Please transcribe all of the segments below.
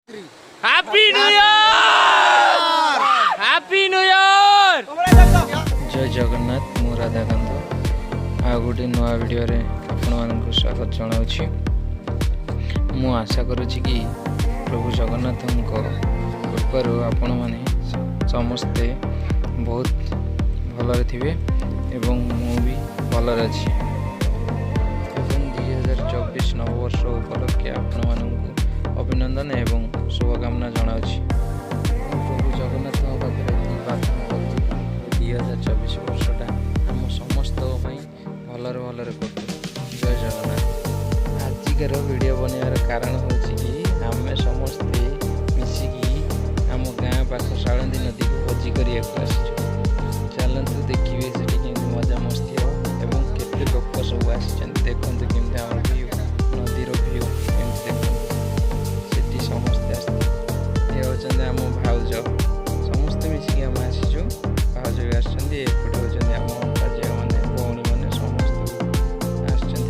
Happy new year happy new year. जय जगन्नाथ मु राधाकांत आ गोटे नुआ वीडियो रे आपण मानक स्वागत जनाऊँगी। मु आशा करुच्ची कि प्रभु जगन्नाथ कृपार आपण मैंने समस्ते बहुत भलरे थे एवं मु भी भलरे अच्छी। 2024 नववर्ष उपलक्षे आपण मानक अभिनंदन एवं शुभकामना जनाऊँगी। प्रभु जगन्नाथ प्रार्थना कर 2024 वर्षटा आम समस्त भलरे भलरे कर। जय जगन्नाथ। आजिकार वीडियो बनवार कारण हूँ कि आम समस्ते मिसिकी आम गाँ पाख शालंदी नदी को भोजी कर चलतु देखिए से मजा मस्ती हो एवं केते लोक सब आसी देखते केमती आम व्यू नदीर व्यू एमती देखते से समस्ते आसते होती आम भाउज समस्ते मिसिकी आम आसीचु। भाउज भी आसपटे होती आम झील मैंने भौणी मैंने समस्त आसमें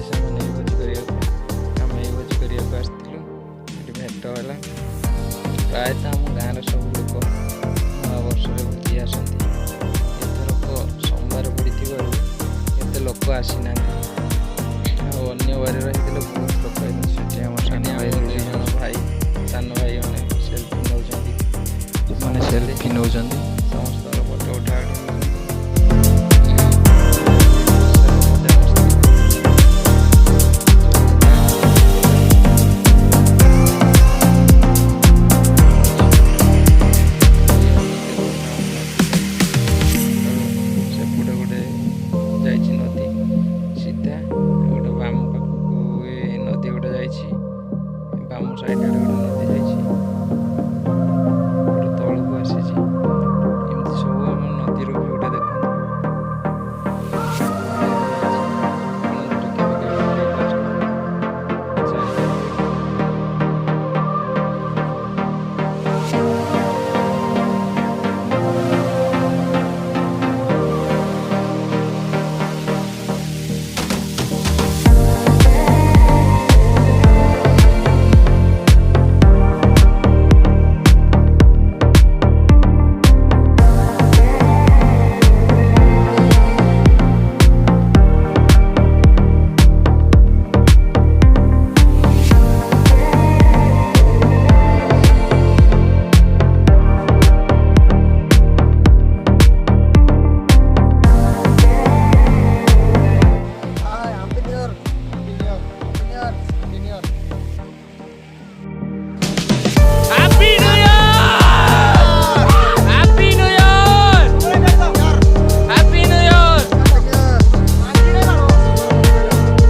भोजी करने आम ये भोजी करने आसलु भेट है। प्रायतः आम गाँव सब लोग नवा वर्ष भोजी आसती। एथरक सोमवार पड़ो एत लोक आसीना अन्य बारे रही बहुत लोक से आम सान भाई 2 जन भाई सान भाई मैंने सेल्फी नौ सेल्फी नौ।